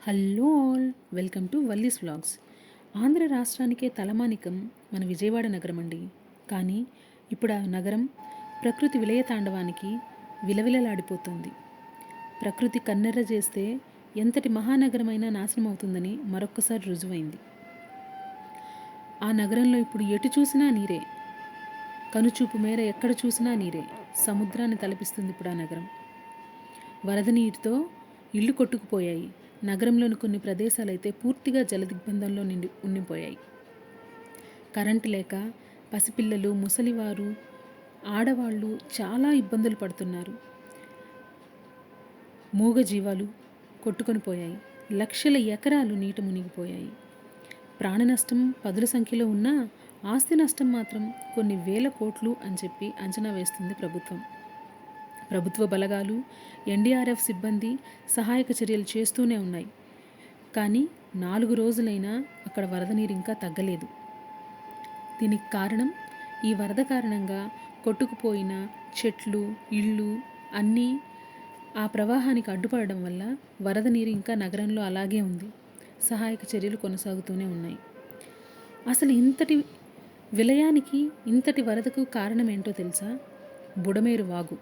Hello all, welcome to Valli's vlogs. Andhra రాష్ట్రానికే తలమానికం మన విజయవాడ నగరం అండి. కానీ ఇప్పుడు ఆ నగరం ప్రకృతి విలయ తాండవానికి విలవిలలాడిపోతుంది. ప్రకృతి కన్నెర్ర చేస్తే ఎంతటి మహానగరమైనా నాశనం అవుతుందని మరొక్కసారి రుజువైంది. ఆ నగరంలో ఇప్పుడు ఎటు చూసినా నీరే, కనుచూపు మేర ఎక్కడ చూసినా నీరే. సముద్రాన్ని తలపిస్తుంది ఇప్పుడు ఆ నగరం. వరద నీటితో ఇళ్ళు కొట్టుకుపోయాయి. నగరంలోని కొన్ని ప్రదేశాలైతే పూర్తిగా జలదిగ్బంధంలో ఉండిపోయాయి. కరెంటు లేక పసిపిల్లలు, ముసలివారు, ఆడవాళ్ళు చాలా ఇబ్బందులు పడుతున్నారు. మూగజీవాలు కొట్టుకొని పోయాయి. లక్షల ఎకరాలు నీట మునిగిపోయాయి. ప్రాణ నష్టం పదుల సంఖ్యలో ఉన్నా ఆస్తి నష్టం మాత్రం కొన్ని వేల కోట్లు అని చెప్పి అంచనా వేస్తుంది ప్రభుత్వం. ప్రభుత్వ బలగాలు, ఎన్డీఆర్ఎఫ్ సిబ్బంది సహాయక చర్యలు చేస్తూనే ఉన్నాయి. కానీ 4 రోజులైనా అక్కడ వరద నీరు ఇంకా తగ్గలేదు. దీనికి కారణం ఈ వరద కారణంగా కొట్టుకుపోయిన చెట్లు, ఇళ్ళు అన్నీ ఆ ప్రవాహానికి అడ్డుపడడం వల్ల వరద నీరు ఇంకా నగరంలో అలాగే ఉంది. సహాయక చర్యలు కొనసాగుతూనే ఉన్నాయి. అసలు ఇంతటి విలయానికి, ఇంతటి వరదకు కారణం ఏంటో తెలుసా? బుడమేరు వాగు.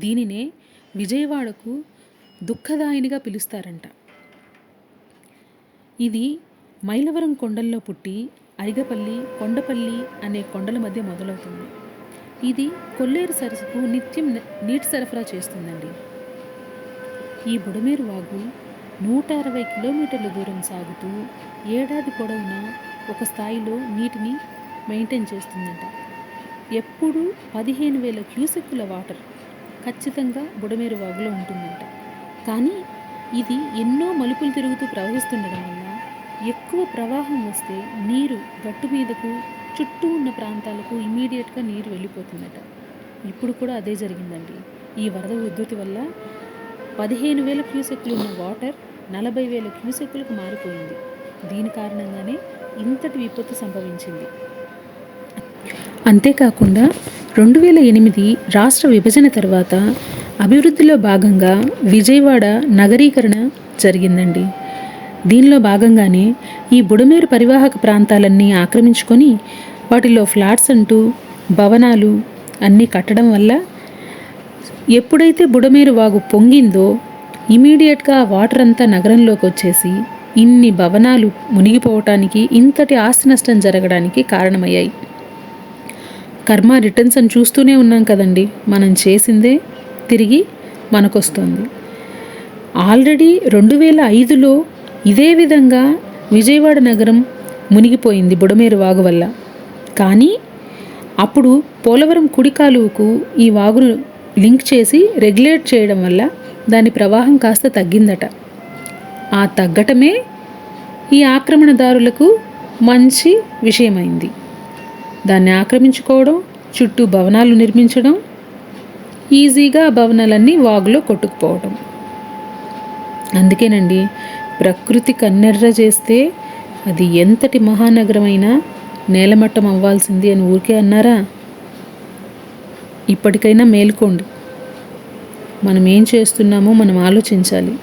దీనినే విజయవాడకు దుఃఖదాయినిగా పిలుస్తారంట. ఇది మైలవరం కొండల్లో పుట్టి అరిగపల్లి, కొండపల్లి అనే కొండల మధ్య మొదలవుతుంది. ఇది కొల్లేరు సరస్సుకు నిత్యం నీటి సరఫరా చేస్తుందండి. ఈ బుడమేరు వాగు 160 కిలోమీటర్ల దూరం సాగుతూ ఏడాది పొడవునా ఒక స్థాయిలో నీటిని మెయింటైన్ చేస్తుందంట. ఎప్పుడూ 15,000 క్యూసెక్కుల వాటర్ ఖచ్చితంగా బుడమేరు వాగులో ఉంటుందంట. కానీ ఇది ఎన్నో మలుపులు తిరుగుతూ ప్రవహిస్తుండడం వల్ల ఎక్కువ ప్రవాహం వస్తే నీరు గట్టు మీదకు, చుట్టూ ఉన్న ప్రాంతాలకు ఇమీడియట్గా నీరు వెళ్ళిపోతుందట. ఇప్పుడు కూడా అదే జరిగిందండి. ఈ వరద ఉధృతి వల్ల 15,000 క్యూసెక్కులు ఉన్న వాటర్ 40,000 క్యూసెక్కులకు మారిపోయింది. దీని కారణంగానే ఇంతటి విపత్తు సంభవించింది. అంతేకాకుండా 2008 రాష్ట్ర విభజన తర్వాత అభివృద్ధిలో భాగంగా విజయవాడ నగరీకరణ జరిగిందండి. దీనిలో భాగంగానే ఈ బుడమేరు పరివాహక ప్రాంతాలన్నీ ఆక్రమించుకొని వాటిలో ఫ్లాట్స్ అంటూ భవనాలు అన్నీ కట్టడం వల్ల ఎప్పుడైతే బుడమేరు వాగు పొంగిందో ఇమీడియట్గా వాటర్ అంతా నగరంలోకి వచ్చేసి ఇన్ని భవనాలు మునిగిపోవటానికి, ఇంతటి ఆస్తి నష్టం జరగడానికి కారణమయ్యాయి. కర్మ రిటర్న్స్ అని చూస్తూనే ఉన్నాం కదండి. మనం చేసిందే తిరిగి మనకొస్తుంది. ఆల్రెడీ 2005లో ఇదే విధంగా విజయవాడ నగరం మునిగిపోయింది బుడమేరు వాగు వల్ల. కానీ అప్పుడు పోలవరం కుడి కాలువకు ఈ వాగును లింక్ చేసి రెగ్యులేట్ చేయడం వల్ల దాని ప్రవాహం కాస్త తగ్గిందట. ఆ తగ్గటమే ఈ ఆక్రమణదారులకు మంచి విషయమైంది. దాన్ని ఆక్రమించుకోవడం, చుట్టూ భవనాలు నిర్మించడం, ఈజీగా భవనాలన్నీ వాగులో కొట్టుకుపోవడం. అందుకేనండి ప్రకృతి కన్నెర్ర చేస్తే అది ఎంతటి మహానగరమైనా నేలమట్టం అవ్వాల్సింది అని ఊరికే అన్నారా? ఇప్పటికైనా మేలుకోండి. మనం ఏం చేస్తున్నామో మనం ఆలోచించాలి.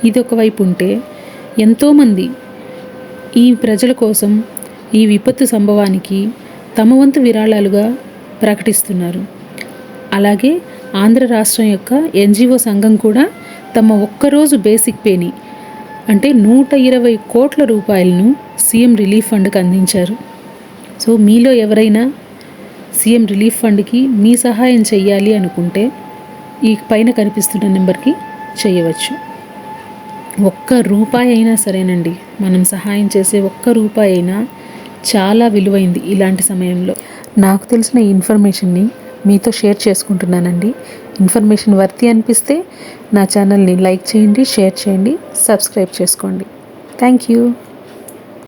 ఇది ఒకవైపు ఉంటే ఎంతోమంది ఈ ప్రజల కోసం ఈ విపత్తు సంభవానికి తమ వంతు విరాళాలుగా ప్రకటిస్తున్నారు. అలాగే ఆంధ్ర రాష్ట్రం యొక్క ఎన్జిఓ సంఘం కూడా తమ ఒక్కరోజు బేసిక్ పేని అంటే 120 కోట్ల రూపాయలను సీఎం రిలీఫ్ ఫండ్కి అందించారు. సో మీలో ఎవరైనా సీఎం రిలీఫ్ ఫండ్కి మీ సహాయం చెయ్యాలి అనుకుంటే ఈ పైన కనిపిస్తున్న నెంబర్కి చేయవచ్చు. ఒక్క రూపాయి అయినా సరేనండి, మనం సహాయం చేసే ఒక్క రూపాయి అయినా చాలా విలువైంది. ఇలాంటి సమయంలో నాకు తెలిసిన ఈ ఇన్ఫర్మేషన్ని మీతో షేర్ చేసుకుంటున్నానండి. ఇన్ఫర్మేషన్ వర్తి అనిపిస్తే నా ఛానల్ని లైక్ చేయండి, షేర్ చేయండి, సబ్స్క్రైబ్ చేసుకోండి. Thank you.